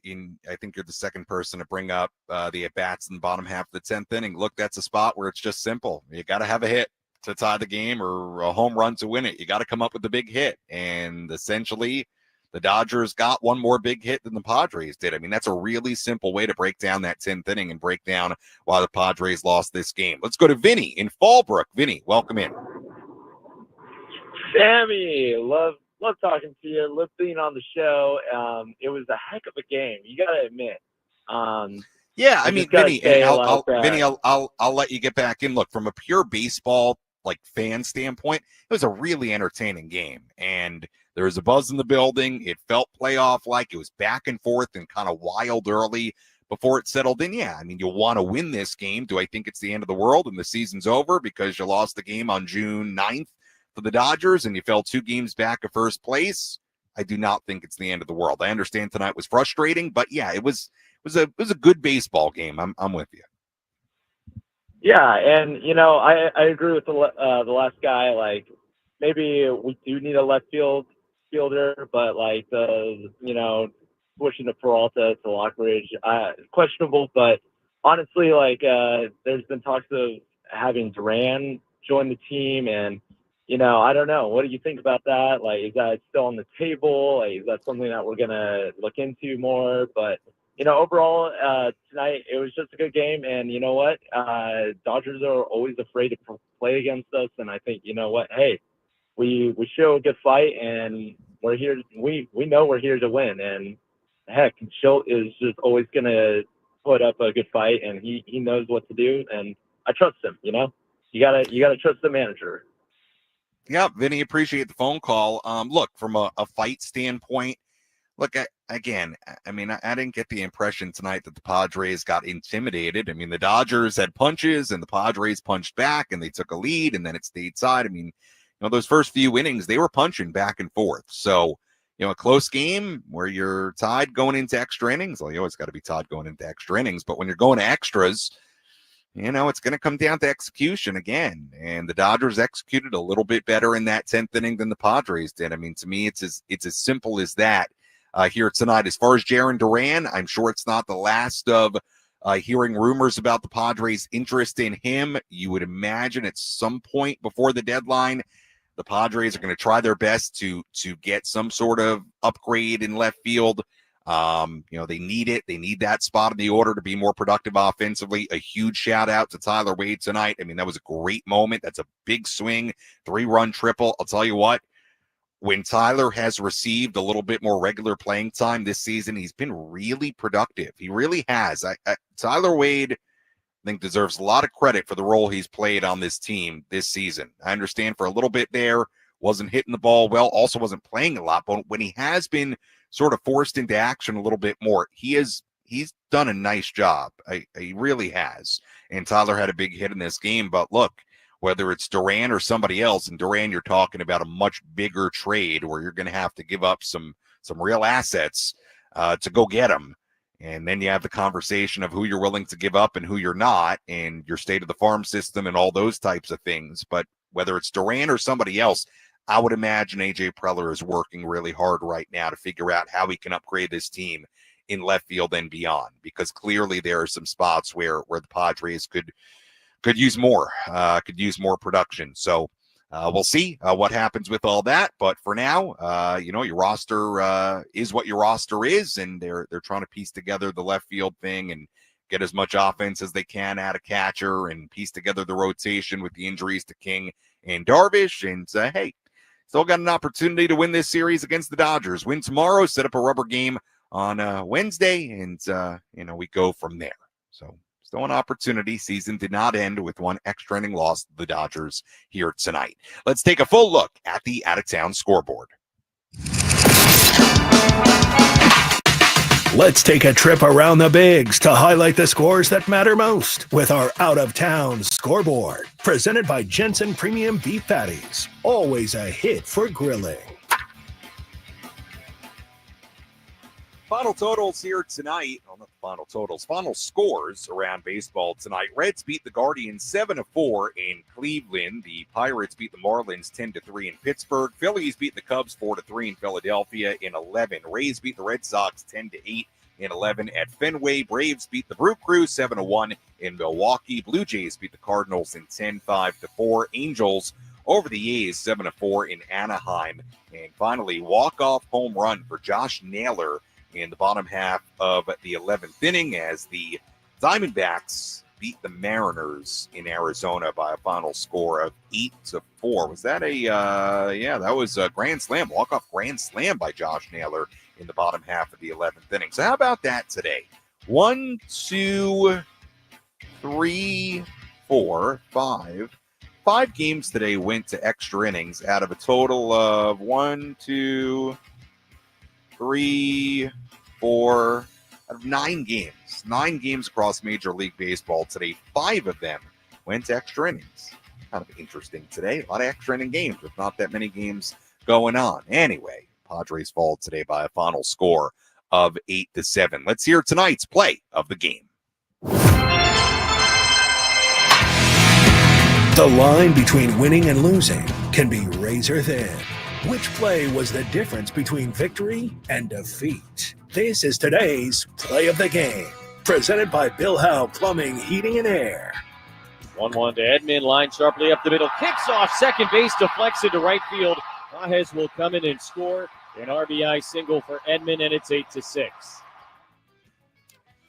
think you're the second person to bring up the at-bats in the bottom half of the 10th inning. Look, that's a spot where it's just simple. You got to have a hit to tie the game or a home run to win it. You got to come up with the big hit. And essentially, the Dodgers got one more big hit than the Padres did. I mean, that's a really simple way to break down that 10th inning and break down why the Padres lost this game. Let's go to Vinny in Fallbrook. Vinny, welcome in. Sammy, love talking to you. Love being on the show. It was a heck of a game. You got to admit. Yeah, I mean, Vinny, Vinny, I'll let you get back in. Look, from a pure baseball fan standpoint, it was a really entertaining game, and there was a buzz in the building. It felt playoff like. It was back and forth and kind of wild early before it settled in. Yeah, I mean, you want to win this game. Do I think it's the end of the world and the season's over because you lost the game on June 9th for the Dodgers and you fell 2 games back of first place? I do not think it's the end of the world. I understand tonight was frustrating, but yeah, it was a good baseball game. I'm with you. Yeah, and I agree with the last guy. Like, maybe we do need a left fielder, but pushing the Peralta to Lockridge, questionable. But honestly, there's been talks of having Duran join the team, and I don't know. What do you think about that? Like, is that still on the table? Like, is that something that we're gonna look into more? But overall, tonight it was just a good game, and you know what? Dodgers are always afraid to play against us, and I think hey, we show a good fight, and we're here. We know we're here to win, and heck, Shildt is just always gonna put up a good fight, and he knows what to do, and I trust him. You gotta trust the manager. Yeah, Vinny, appreciate the phone call. Look, from a fight standpoint, look, I didn't get the impression tonight that the Padres got intimidated. I mean, the Dodgers had punches and the Padres punched back and they took a lead and then it stayed side. I mean, those first few innings, they were punching back and forth. So, a close game where you're tied going into extra innings. Well, you always got to be tied going into extra innings, but when you're going to extras, it's going to come down to execution again. And the Dodgers executed a little bit better in that 10th inning than the Padres did. I mean, to me, it's as simple as that here tonight. As far as Jarren Duran, I'm sure it's not the last of hearing rumors about the Padres' interest in him. You would imagine at some point before the deadline, the Padres are going to try their best to get some sort of upgrade in left field. They need it. They need that spot in the order to be more productive offensively. A huge shout out to Tyler Wade tonight. I mean, that was a great moment. That's a big swing, 3-run triple. I'll tell you what, when Tyler has received a little bit more regular playing time this season, he's been really productive. He really has. Tyler Wade, I think, deserves a lot of credit for the role he's played on this team this season. I understand for a little bit there, wasn't hitting the ball well, also wasn't playing a lot, but when he has been sort of forced into action a little bit more, he's done a nice job. He really has. And Tyler had a big hit in this game, but look, whether it's Duran or somebody else, and Duran, you're talking about a much bigger trade where you're going to have to give up some real assets to go get him. And then you have the conversation of who you're willing to give up and who you're not, and your state of the farm system and all those types of things. But whether it's Duran or somebody else, I would imagine A.J. Preller is working really hard right now to figure out how he can upgrade this team in left field and beyond, because clearly there are some spots where the Padres could use more production. So we'll see what happens with all that. But for now, your roster is what your roster is, and they're trying to piece together the left field thing and get as much offense as they can out of catcher and piece together the rotation with the injuries to King and Darvish. And hey, still got an opportunity to win this series against the Dodgers. Win tomorrow, set up a rubber game on Wednesday, and we go from there. So still an opportunity. Season did not end with one extra inning loss to the Dodgers here tonight. Let's take a full look at the out-of-town scoreboard. Let's take a trip around the bigs to highlight the scores that matter most with our out-of-town scoreboard. Presented by Jensen Premium Beef Patties. Always a hit for grilling. Final totals here tonight. Well, not the final totals. Final scores around baseball tonight. Reds beat the Guardians 7-4 in Cleveland. The Pirates beat the Marlins 10-3 in Pittsburgh. Phillies beat the Cubs 4-3 in Philadelphia in 11. Rays beat the Red Sox 10-8 in 11 at Fenway. Braves beat the Brew Crew 7-1 in Milwaukee. Blue Jays beat the Cardinals in 10-5-4. Angels over the A's 7-4 in Anaheim. And finally, walk-off home run for Josh Naylor in the bottom half of the 11th inning as the Diamondbacks beat the Mariners in Arizona by a final score of 8-4. Was that that was a grand slam, walk-off grand slam by Josh Naylor in the bottom half of the 11th inning. So how about that today? 1, 2, 3, 4, 5. 5 games today went to extra innings out of a total of 1, 2, 3, 4, out of 9 games. 9 games across Major League Baseball today. 5 of them went to extra innings. Kind of interesting today. A lot of extra inning games with not that many games going on. Anyway, Padres fall today by a final score of 8-7. Let's hear tonight's play of the game. The line between winning and losing can be razor thin. Which play was the difference between victory and defeat? This is today's Play of the Game, presented by Bill Howe Plumbing, Heating, and Air. 1-1 to Edman, line sharply up the middle, kicks off second base, deflects into right field. Pages will come in and score an RBI single for Edman, and it's 8-6.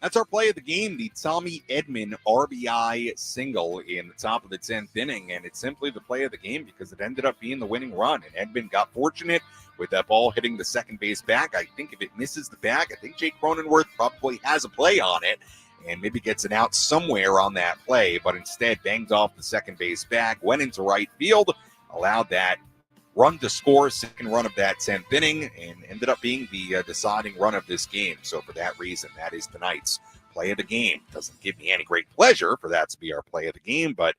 That's our play of the game, the Tommy Edman RBI single in the top of the 10th inning, and it's simply the play of the game because it ended up being the winning run, and Edman got fortunate with that ball hitting the second base bag. I think if it misses the bag, I think Jake Cronenworth probably has a play on it and maybe gets an out somewhere on that play, but instead banged off the second base bag, went into right field, allowed that run to score, second run of that 10th inning, and ended up being the deciding run of this game. So for that reason, that is tonight's play of the game. Doesn't give me any great pleasure for that to be our play of the game, but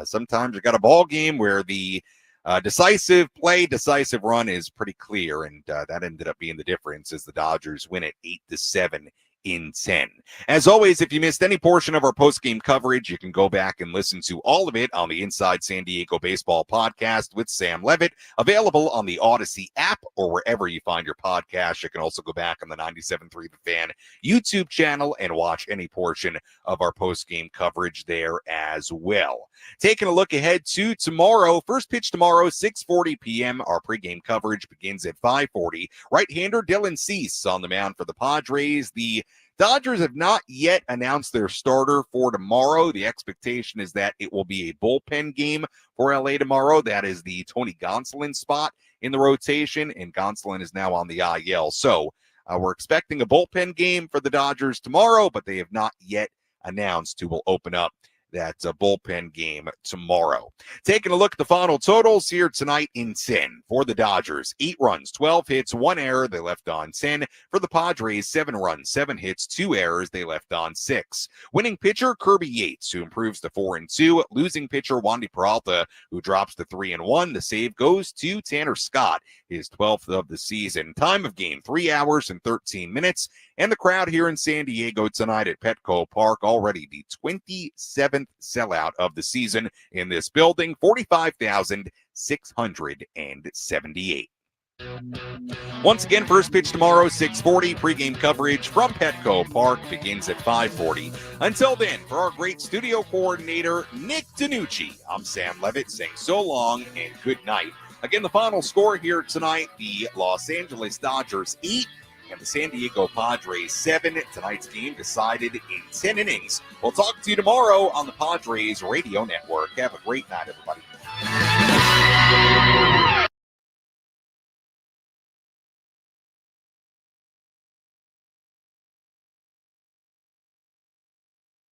sometimes you got a ball game where the decisive run is pretty clear, and that ended up being the difference as the Dodgers win it 8-7 in 10. As always, if you missed any portion of our post-game coverage, you can go back and listen to all of it on the Inside San Diego Baseball podcast with Sam Levitt, available on the Odyssey app or wherever you find your podcast. You can also go back on the 97.3 The Fan YouTube channel and watch any portion of our post-game coverage there as well. Taking a look ahead to tomorrow, first pitch tomorrow, 6:40 p.m. Our pregame coverage begins at 5:40. Right-hander Dylan Cease on the mound for the Padres. The Dodgers have not yet announced their starter for tomorrow. The expectation is that it will be a bullpen game for LA tomorrow. That is the Tony Gonsolin spot in the rotation, and Gonsolin is now on the IL. So we're expecting a bullpen game for the Dodgers tomorrow, but they have not yet announced who will open up that bullpen game tomorrow. Taking a look at the final totals here tonight in 10. For the Dodgers, 8 runs, 12 hits, 1 error. They left on 10. For the Padres, 7 runs, 7 hits, 2 errors. They left on 6. Winning pitcher, Kirby Yates, who improves to 4-2. Losing pitcher, Wandy Peralta, who drops to 3-1. The save goes to Tanner Scott, his 12th of the season. Time of game, 3 hours and 13 minutes. And the crowd here in San Diego tonight at Petco Park, already the 27th sellout of the season in this building, 45,700 678. Once again, first pitch tomorrow, 6:40. Pregame coverage from Petco Park begins at 5:40. Until then, for our great studio coordinator, Nick Danucci, I'm Sam Levitt saying so long and good night. Again, the final score here tonight, the Los Angeles Dodgers 8 and the San Diego Padres 7. Tonight's game decided in 10 innings. We'll talk to you tomorrow on the Padres Radio Network. Have a great night, everybody.